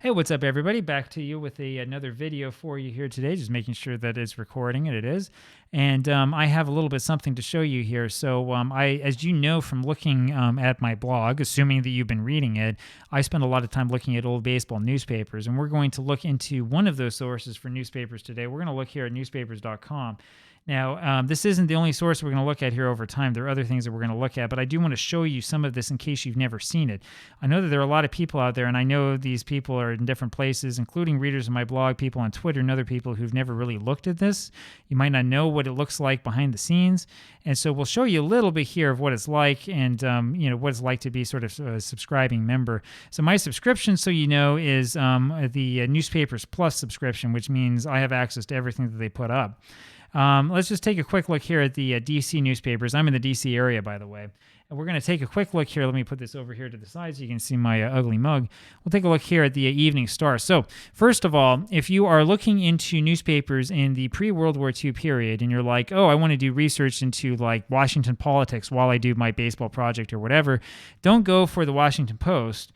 Hey, what's up, everybody? Back to you with another video for you here today, just making sure that it's recording, and it is. And I have a little bit something to show you here. So as you know from looking at my blog, assuming that you've been reading it, I spend a lot of time looking at old baseball newspapers, and we're going to look into one of those sources for newspapers today. We're going to look here at newspapers.com. Now, this isn't the only source we're going to look at here over time. There are other things that we're going to look at, but I do want to show you some of this in case you've never seen it. I know that there are a lot of people out there, and I know these people are in different places, including readers of my blog, people on Twitter, and other people who've never really looked at this. You might not know what it looks like behind the scenes, and so we'll show you a little bit here of what it's like and what it's like to be sort of a subscribing member. So my subscription, so you know, is the Newspapers Plus subscription, which means I have access to everything that they put up. Let's just take a quick look here at the DC newspapers. I'm in the DC area, by the way. And we're going to take a quick look here. Let me put this over here to the side so you can see my ugly mug. We'll take a look here at the Evening Star. So first of all, if you are looking into newspapers in the pre-World War II period and you're like, oh, I want to do research into like Washington politics while I do my baseball project or whatever, don't go for the Washington Post.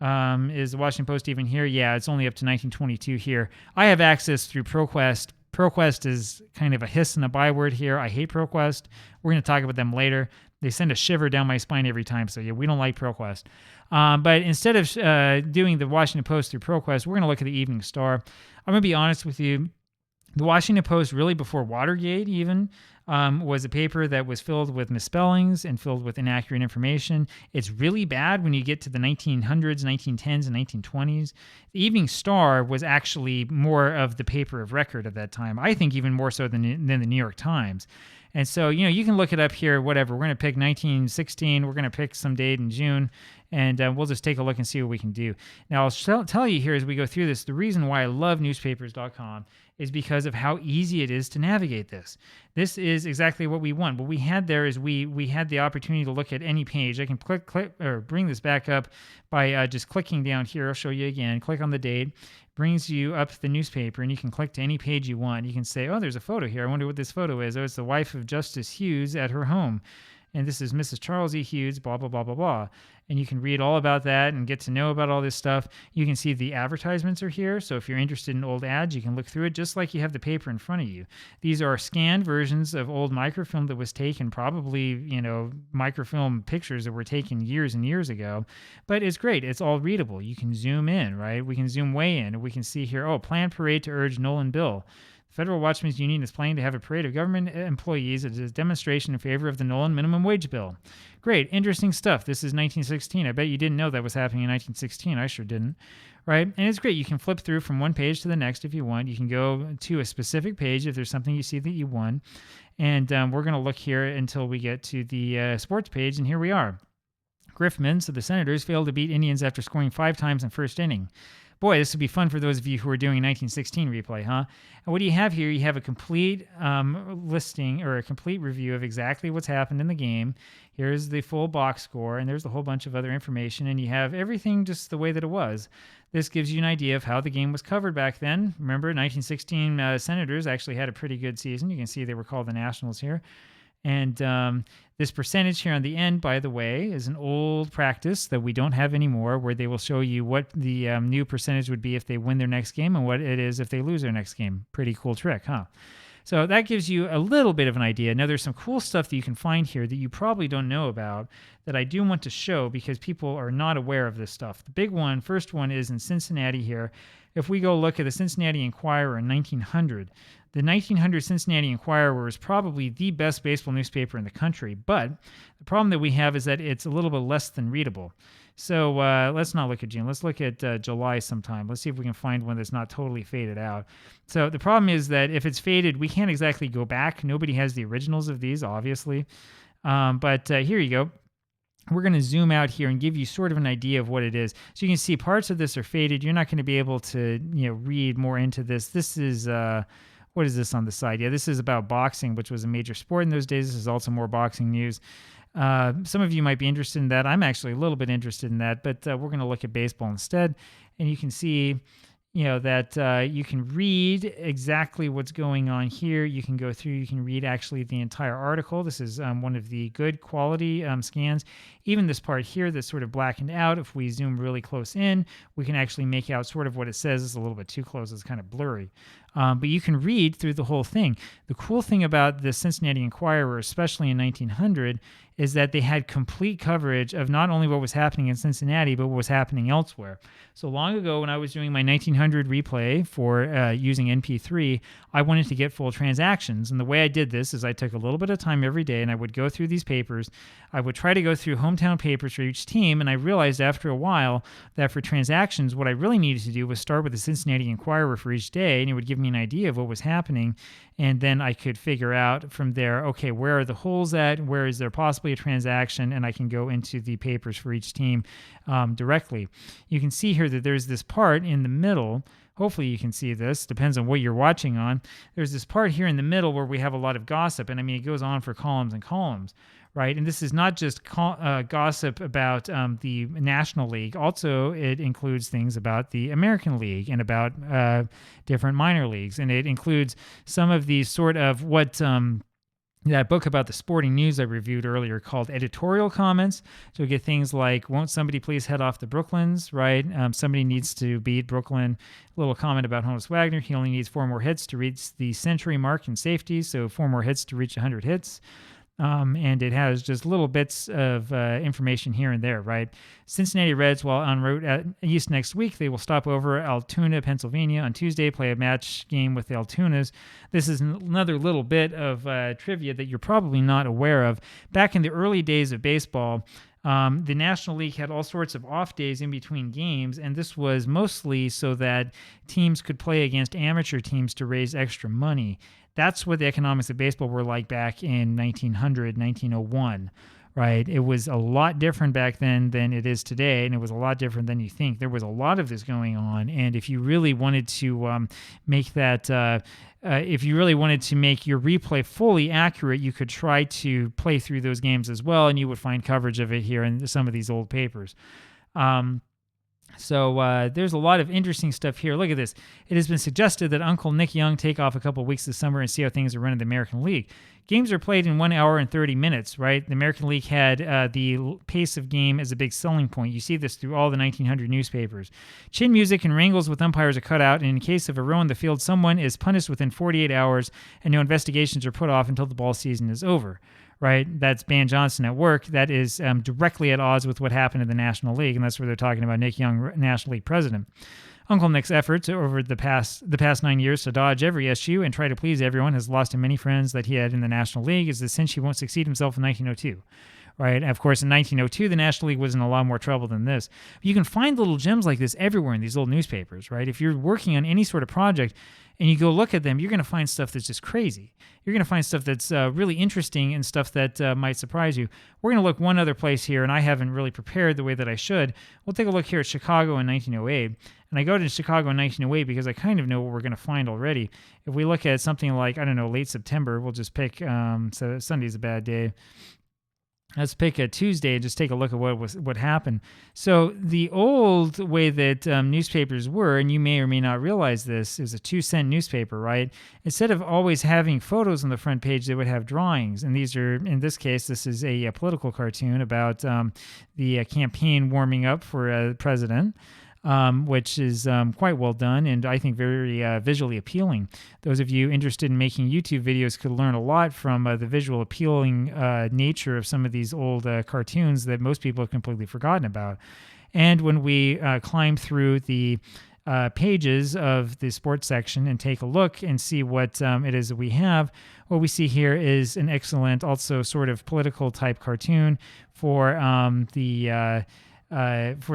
Is the Washington Post even here? Yeah, it's only up to 1922 here. I have access through ProQuest. ProQuest is kind of a hiss and a byword here. I hate ProQuest. We're going to talk about them later. They send a shiver down my spine every time, so yeah, we don't like ProQuest. But instead of doing the Washington Post through ProQuest, we're going to look at the Evening Star. I'm going to be honest with you. The Washington Post, really before Watergate even, was a paper that was filled with misspellings and filled with inaccurate information. It's really bad when you get to the 1900s, 1910s, and 1920s. The Evening Star was actually more of the paper of record at that time. I think even more so than the New York Times. And so, you can look it up here, whatever. We're going to pick 1916. We're going to pick some date in June, and we'll just take a look and see what we can do. Now, I'll tell you here as we go through this, the reason why I love newspapers.com is because of how easy it is to navigate this. This is exactly what we want. What we had there is we had the opportunity to look at any page. I can click or bring this back up by just clicking down here. I'll show you again. Click on the date. Brings you up the newspaper, and you can click to any page you want. You can say, oh, there's a photo here. I wonder what this photo is. Oh, it's the wife of Justice Hughes at her home. And this is Mrs. Charles E. Hughes, blah, blah, blah, blah, blah. And you can read all about that and get to know about all this stuff. You can see the advertisements are here. So if you're interested in old ads, you can look through it just like you have the paper in front of you. These are scanned versions of old microfilm that was taken, probably, microfilm pictures that were taken years and years ago. But it's great. It's all readable. You can zoom in, right? We can zoom way in. We can see here, planned parade to urge Nolan bill. Federal Watchmen's Union is planning to have a parade of government employees as a demonstration in favor of the Nolan minimum wage bill. Great, interesting stuff. This is 1916. I bet you didn't know that was happening in 1916. I sure didn't, right? And it's great. You can flip through from one page to the next if you want. You can go to a specific page if there's something you see that you want. And we're going to look here until we get to the sports page, and here we are. Griffman, so the Senators failed to beat Indians after scoring 5 times in first inning. Boy, this would be fun for those of you who are doing 1916 replay, huh? And what do you have here? You have a complete listing or a complete review of exactly what's happened in the game. Here's the full box score, and there's a whole bunch of other information, and you have everything just the way that it was. This gives you an idea of how the game was covered back then. Remember, 1916 Senators actually had a pretty good season. You can see they were called the Nationals here. And this percentage here on the end, by the way, is an old practice that we don't have anymore, where they will show you what the new percentage would be if they win their next game and what it is if they lose their next game. Pretty cool trick, huh? So that gives you a little bit of an idea. Now, there's some cool stuff that you can find here that you probably don't know about that I do want to show because people are not aware of this stuff. The big one, first one, is in Cincinnati here. If we go look at the Cincinnati Enquirer in 1900, the 1900 Cincinnati Enquirer was probably the best baseball newspaper in the country, but the problem that we have is that it's a little bit less than readable. So let's not look at June. Let's look at July sometime. Let's see if we can find one that's not totally faded out. So the problem is that if it's faded, we can't exactly go back. Nobody has the originals of these, obviously. But here you go. We're going to zoom out here and give you sort of an idea of what it is. So you can see parts of this are faded. You're not going to be able to read more into this. This is... what is this on the side? Yeah, this is about boxing, which was a major sport in those days. This is also more boxing news. Some of you might be interested in that. I'm actually a little bit interested in that, but we're going to look at baseball instead. And you can see, that you can read exactly what's going on here. You can go through, you can read actually the entire article. This is one of the good quality scans. Even this part here that's sort of blackened out, if we zoom really close in, we can actually make out sort of what it says. It's a little bit too close, it's kind of blurry. But you can read through the whole thing. The cool thing about the Cincinnati Enquirer, especially in 1900, is that they had complete coverage of not only what was happening in Cincinnati, but what was happening elsewhere. So long ago, when I was doing my 1900 replay for using NPIII, I wanted to get full transactions. And the way I did this is I took a little bit of time every day and I would go through these papers. I would try to go through hometown papers for each team. And I realized after a while that for transactions, what I really needed to do was start with the Cincinnati Enquirer for each day. And it would give me an idea of what was happening. And then I could figure out from there, okay, where are the holes at? Where is there possibly a transaction? And I can go into the papers for each team directly. You can see here that there's this part in the middle. Hopefully you can see this. Depends on what you're watching on. There's this part here in the middle where we have a lot of gossip. And I mean, it goes on for columns and columns, right? And this is not just gossip about the National League. Also, it includes things about the American League and about different minor leagues. And it includes some of these sort of what that book about the sporting news I reviewed earlier called editorial comments. So we get things like, won't somebody please head off the Brooklyns, right? Somebody needs to beat Brooklyn. A little comment about Honus Wagner. He only needs 4 more hits to reach the century mark in safety. So 4 more hits to reach 100 hits. And it has just little bits of information here and there, right? Cincinnati Reds, while en route at East next week, they will stop over Altoona, Pennsylvania on Tuesday, play a match game with the Altoonas. This is another little bit of trivia that you're probably not aware of. Back in the early days of baseball, the National League had all sorts of off days in between games, and this was mostly so that teams could play against amateur teams to raise extra money. That's what the economics of baseball were like back in 1900, 1901, right? It was a lot different back then than it is today, and it was a lot different than you think. There was a lot of this going on, and if you really wanted to make that, if you really wanted to make your replay fully accurate, you could try to play through those games as well, and you would find coverage of it here in some of these old papers. So there's a lot of interesting stuff here. Look at this. It has been suggested that Uncle Nick Young take off a couple of weeks this summer and see how things are run in the American League. Games are played in 1 hour and 30 minutes, right? The American League had the pace of game as a big selling point. You see this through all the 1900 newspapers. Chin music and wrangles with umpires are cut out, and in case of a row in the field, someone is punished within 48 hours, and no investigations are put off until the ball season is over. Right, that's Ban Johnson at work. That is directly at odds with what happened in the National League, and that's where they're talking about Nick Young, National League president. Uncle Nick's efforts over the past 9 years to dodge every issue and try to please everyone has lost him many friends that he had in the National League. Is the cinch he won't succeed himself in 1902. Right, and of course, in 1902, the National League was in a lot more trouble than this. You can find little gems like this everywhere in these old newspapers, right? If you're working on any sort of project and you go look at them, you're going to find stuff that's just crazy. You're going to find stuff that's really interesting and stuff that might surprise you. We're going to look one other place here, and I haven't really prepared the way that I should. We'll take a look here at Chicago in 1908. And I go to Chicago in 1908 because I kind of know what we're going to find already. If we look at something like, I don't know, late September, we'll just pick, so Sunday's a bad day. Let's pick a Tuesday and just take a look at what happened. So the old way that newspapers were, and you may or may not realize this, is a 2-cent newspaper, right? Instead of always having photos on the front page, they would have drawings. And these are, in this case, this is a political cartoon about the campaign warming up for president. Which is quite well done and I think very visually appealing. Those of you interested in making YouTube videos could learn a lot from the visual appealing nature of some of these old cartoons that most people have completely forgotten about. And when we climb through the pages of the sports section and take a look and see what it is that we have, what we see here is an excellent, also sort of political type cartoon for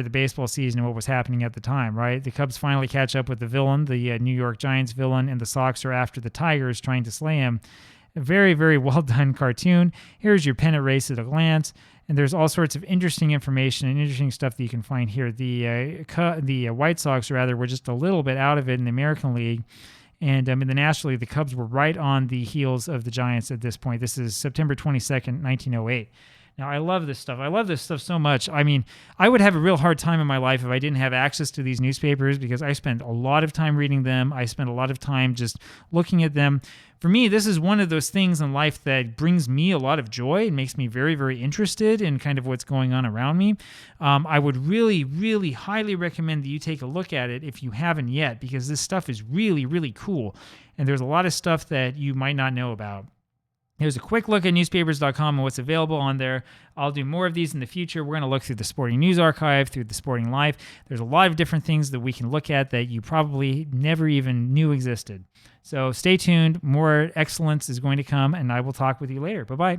the baseball season and what was happening at the time, right? The Cubs finally catch up with the villain, the New York Giants villain, and the Sox are after the Tigers trying to slay him. A very, very well done cartoon. Here's your pennant race at a glance, and there's all sorts of interesting information and interesting stuff that you can find here. The White Sox, rather, were just a little bit out of it in the American League. And in the National League, the Cubs were right on the heels of the Giants at this point. This is September 22nd, 1908. Now, I love this stuff. I love this stuff so much. I mean, I would have a real hard time in my life if I didn't have access to these newspapers, because I spend a lot of time reading them. I spend a lot of time just looking at them. For me, this is one of those things in life that brings me a lot of joy and makes me very, very interested in kind of what's going on around me. I would really, really highly recommend that you take a look at it if you haven't yet, because this stuff is really, really cool. And there's a lot of stuff that you might not know about. Here's a quick look at newspapers.com and what's available on there. I'll do more of these in the future. We're going to look through the Sporting News Archive, through the Sporting Life. There's a lot of different things that we can look at that you probably never even knew existed. So stay tuned. More excellence is going to come, and I will talk with you later. Bye-bye.